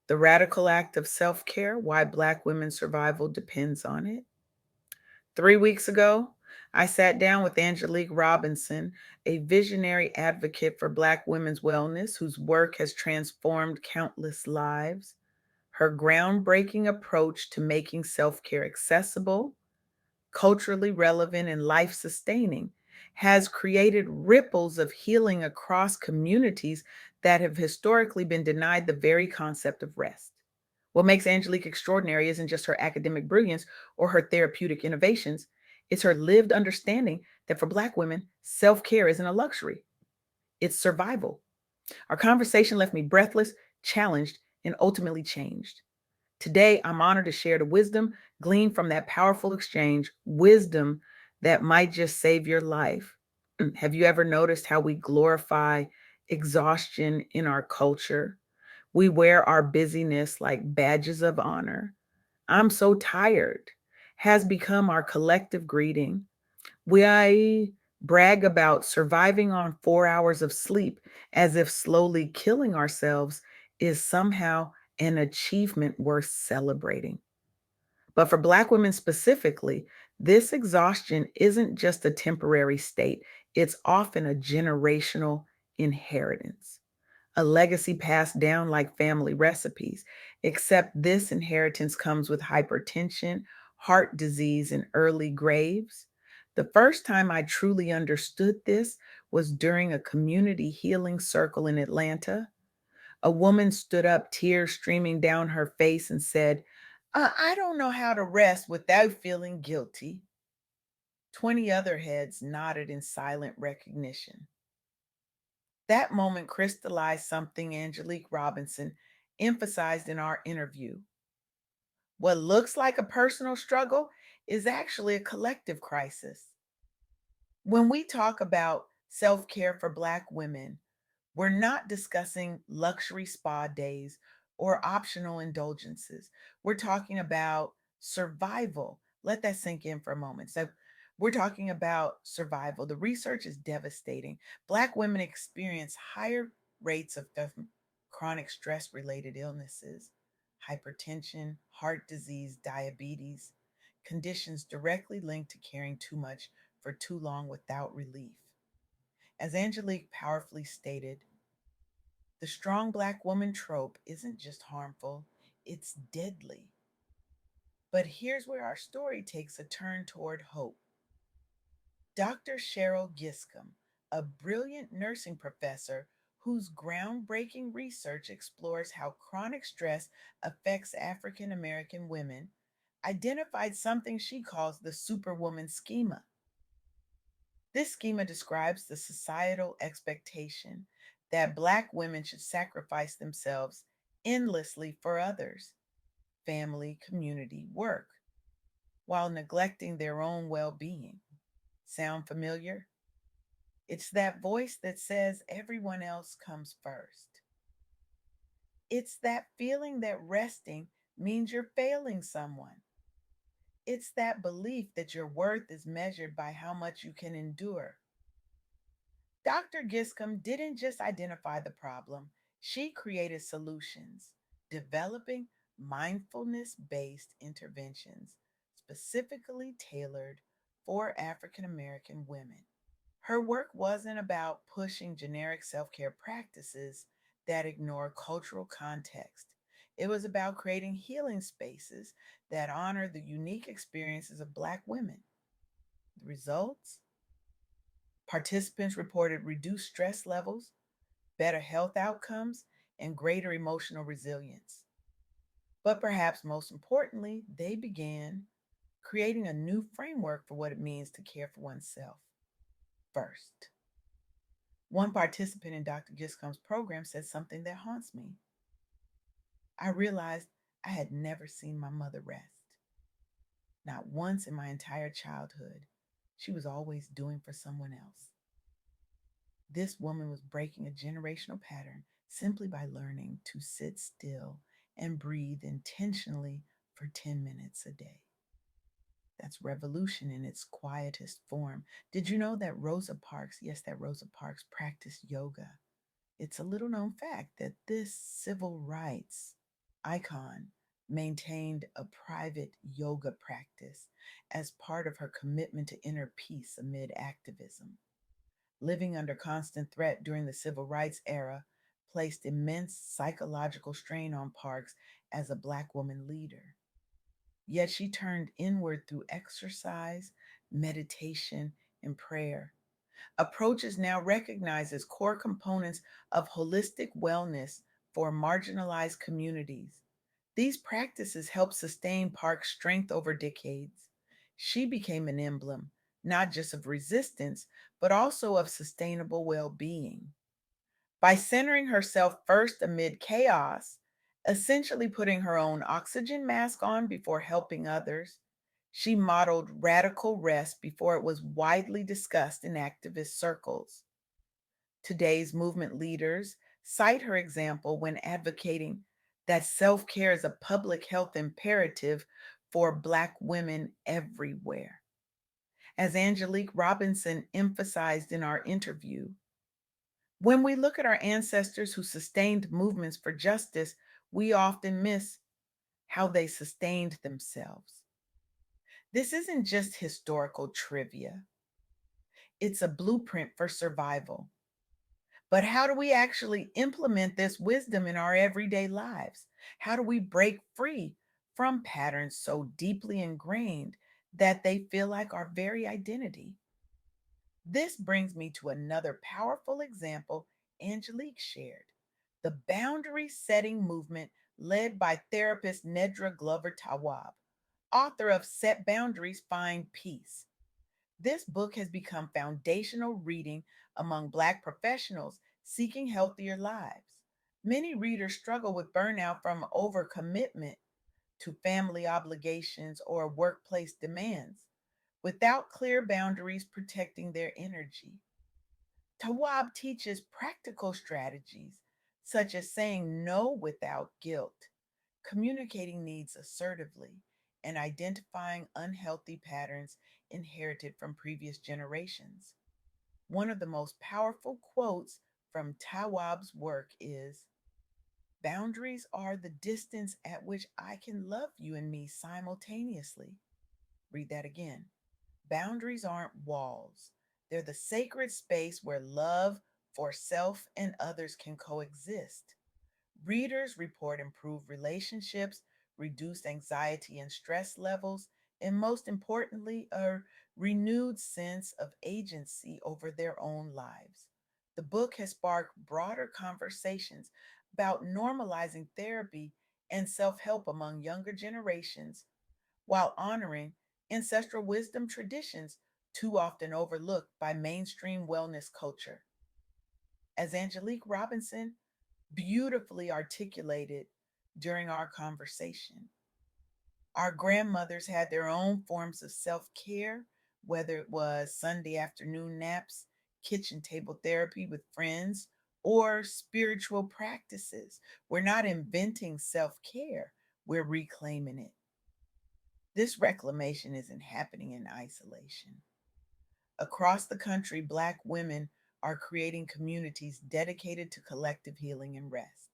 The radical act of self care, why Black women's survival depends on it. 3 weeks ago, I sat down with Angelique Robinson, a visionary advocate for Black women's wellness whose work has transformed countless lives. Her groundbreaking approach to making self care accessible, culturally relevant, and life sustaining has created ripples of healing across communities that have historically been denied the very concept of rest. What makes Angelique extraordinary isn't just her academic brilliance or her therapeutic innovations, it's her lived understanding that for Black women, self care isn't a luxury, it's survival. Our conversation left me breathless, challenged, and ultimately changed. Today, I'm honored to share the wisdom gleaned from that powerful exchange, wisdom that might just save your life. Have you ever noticed how we glorify exhaustion in our culture? We wear our busyness like badges of honor. I'm so tired has become our collective greeting. We brag about surviving on 4 hours of sleep as if slowly killing ourselves is somehow an achievement worth celebrating. But for Black women specifically, this exhaustion isn't just a temporary state, it's often a generational inheritance, a legacy passed down like family recipes, except this inheritance comes with hypertension, heart disease, and early graves. The first time I truly understood this was during a community healing circle in Atlanta. A woman stood up, tears streaming down her face, and said, I don't know how to rest without feeling guilty. 20 other heads nodded in silent recognition. That moment crystallized something Angelique Robinson emphasized in our interview. What looks like a personal struggle is actually a collective crisis. When we talk about self care for Black women, we're not discussing luxury spa days or optional indulgences. We're talking about survival. Let that sink in for a moment. So, we're talking about survival. The research is devastating. Black women experience higher rates of chronic stress related illnesses, hypertension, heart disease, diabetes, conditions directly linked to caring too much for too long without relief. As Angelique powerfully stated, the strong Black woman trope isn't just harmful, it's deadly. But here's where our story takes a turn toward hope. Dr. Cheryl Giscombe, a brilliant nursing professor whose groundbreaking research explores how chronic stress affects African American women, identified something she calls the superwoman schema. This schema describes the societal expectation that Black women should sacrifice themselves endlessly for others, family, community, work, while neglecting their own well being. Sound familiar? It's that voice that says everyone else comes first. It's that feeling that resting means you're failing someone. It's that belief that your worth is measured by how much you can endure. Dr. Giscombe didn't just identify the problem, she created solutions, developing mindfulness based interventions specifically tailored for African American women. Her work wasn't about pushing generic self care practices that ignore cultural context. It was about creating healing spaces that honor the unique experiences of Black women. The results? Participants reported reduced stress levels, better health outcomes, and greater emotional resilience. But perhaps most importantly, they began creating a new framework for what it means to care for oneself first. One participant in Dr. Giscombe's program said something that haunts me. I realized I had never seen my mother rest. Not once in my entire childhood. She was always doing for someone else. This woman was breaking a generational pattern simply by learning to sit still and breathe intentionally for 10 minutes a day. That's revolution in its quietest form. Did you know that Rosa Parks, yes, that Rosa Parks practiced yoga? It's a little known fact that this civil rights icon maintained a private yoga practice as part of her commitment to inner peace amid activism. Living under constant threat during the civil rights era placed immense psychological strain on Parks as a Black woman leader. Yet she turned inward through exercise, meditation, and prayer, approaches now recognized as core components of holistic wellness for marginalized communities. These practices helped sustain Park's strength over decades. She became an emblem, not just of resistance, but also of sustainable well being. By centering herself first amid chaos, essentially putting her own oxygen mask on before helping others, she modeled radical rest before it was widely discussed in activist circles. Today's movement leaders cite her example when advocating that self care is a public health imperative for Black women everywhere. As Angelique Robinson emphasized in our interview, when we look at our ancestors who sustained movements for justice, we often miss how they sustained themselves. This isn't just historical trivia, it's a blueprint for survival. But how do we actually implement this wisdom in our everyday lives? How do we break free from patterns so deeply ingrained that they feel like our very identity? This brings me to another powerful example Angelique shared, the boundary setting movement led by therapist Nedra Glover Tawwab, author of Set Boundaries, Find Peace. This book has become foundational reading among Black professionals seeking healthier lives. Many readers struggle with burnout from overcommitment to family obligations or workplace demands without clear boundaries protecting their energy. Tawab teaches practical strategies such as saying no without guilt, communicating needs assertively, and identifying unhealthy patterns inherited from previous generations. One of the most powerful quotes from Tawab's work is: boundaries are the distance at which I can love you and me simultaneously. Read that again. Boundaries aren't walls, they're the sacred space where love for self and others can coexist. Readers report improved relationships, reduced anxiety and stress levels, and most importantly, a renewed sense of agency over their own lives. The book has sparked broader conversations about normalizing therapy and self help among younger generations while honoring ancestral wisdom traditions too often overlooked by mainstream wellness culture. As Angelique Robinson beautifully articulated during our conversation, our grandmothers had their own forms of self care, whether it was Sunday afternoon naps, kitchen table therapy with friends, or spiritual practices. We're not inventing self care, we're reclaiming it. This reclamation isn't happening in isolation. Across the country, Black women are creating communities dedicated to collective healing and rest.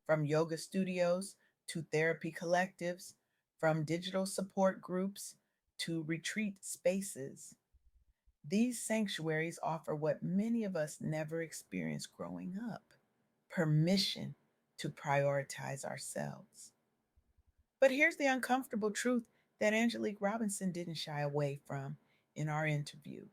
From yoga studios to therapy collectives, from digital support groups to retreat spaces, these sanctuaries offer what many of us never experienced growing up: permission to prioritize ourselves. But here's the uncomfortable truth that Angelique Robinson didn't shy away from in our interview.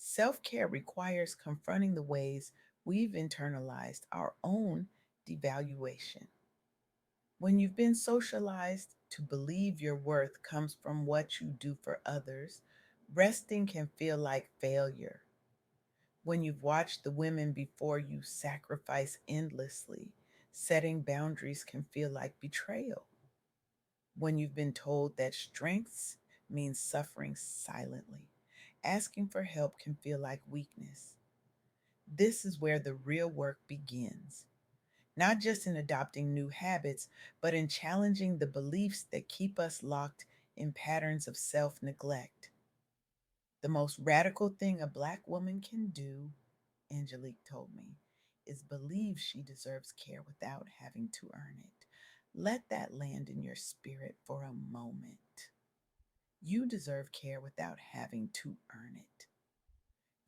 Self care requires confronting the ways we've internalized our own devaluation. When you've been socialized to believe your worth comes from what you do for others, resting can feel like failure. When you've watched the women before you sacrifice endlessly, setting boundaries can feel like betrayal. When you've been told that strength means suffering silently, asking for help can feel like weakness. This is where the real work begins, not just in adopting new habits, but in challenging the beliefs that keep us locked in patterns of self neglect. The most radical thing a Black woman can do, Angelique told me, is believe she deserves care without having to earn it. Let that land in your spirit for a moment. You deserve care without having to earn it.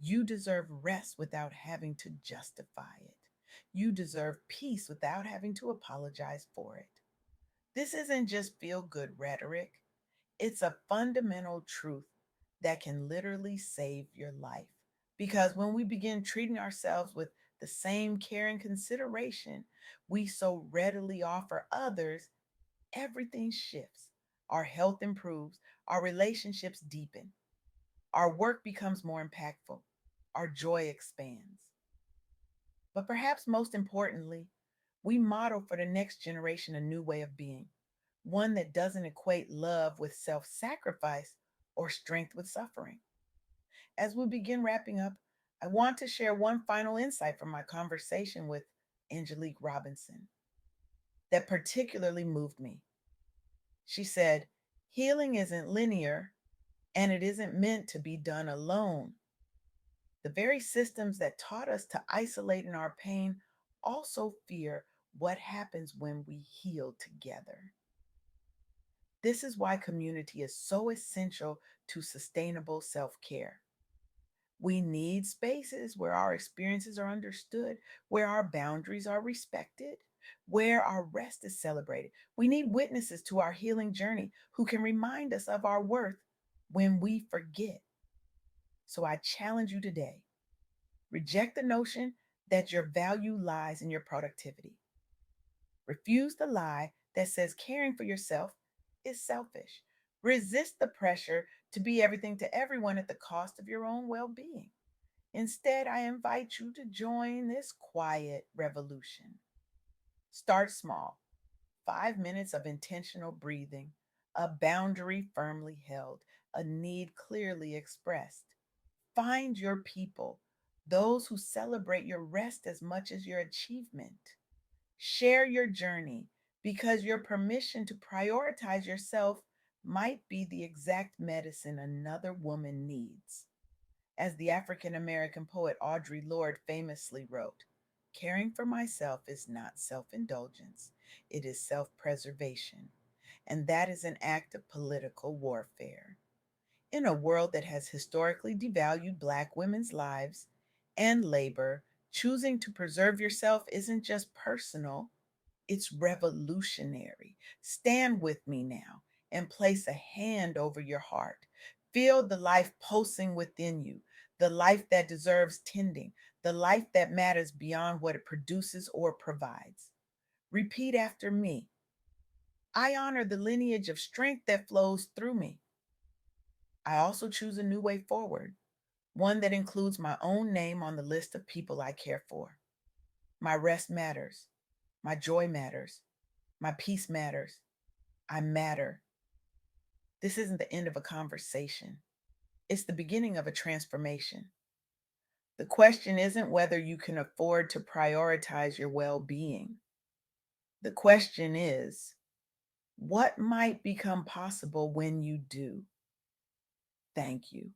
You deserve rest without having to justify it. You deserve peace without having to apologize for it. This isn't just feel good rhetoric, it's a fundamental truth that can literally save your life. Because when we begin treating ourselves with the same care and consideration we so readily offer others, everything shifts. Our health improves, our relationships deepen, our work becomes more impactful, our joy expands. But perhaps most importantly, we model for the next generation a new way of being, one that doesn't equate love with self sacrifice or strength with suffering. As we begin wrapping up, I want to share one final insight from my conversation with Angelique Robinson that particularly moved me. She said, "Healing isn't linear and it isn't meant to be done alone. The very systems that taught us to isolate in our pain also fear what happens when we heal together. This is why community is so essential to sustainable self care. We need spaces where our experiences are understood, where our boundaries are respected, where our rest is celebrated. We need witnesses to our healing journey who can remind us of our worth when we forget. So I challenge you today, reject the notion that your value lies in your productivity. Refuse the lie that says caring for yourself is selfish. Resist the pressure to be everything to everyone at the cost of your own well being. Instead, I invite you to join this quiet revolution. Start small, 5 minutes of intentional breathing, a boundary firmly held, a need clearly expressed. Find your people, those who celebrate your rest as much as your achievement. Share your journey because your permission to prioritize yourself might be the exact medicine another woman needs. As the African American poet Audre Lorde famously wrote, caring for myself is not self indulgence, it is self preservation. And that is an act of political warfare. In a world that has historically devalued Black women's lives and labor, choosing to preserve yourself isn't just personal, it's revolutionary. Stand with me now and place a hand over your heart. Feel the life pulsing within you, the life that deserves tending, the life that matters beyond what it produces or provides. Repeat after me. I honor the lineage of strength that flows through me. I also choose a new way forward, one that includes my own name on the list of people I care for. My rest matters. My joy matters. My peace matters. I matter. This isn't the end of a conversation, it's the beginning of a transformation. The question isn't whether you can afford to prioritize your well being. The question is, what might become possible when you do? Thank you.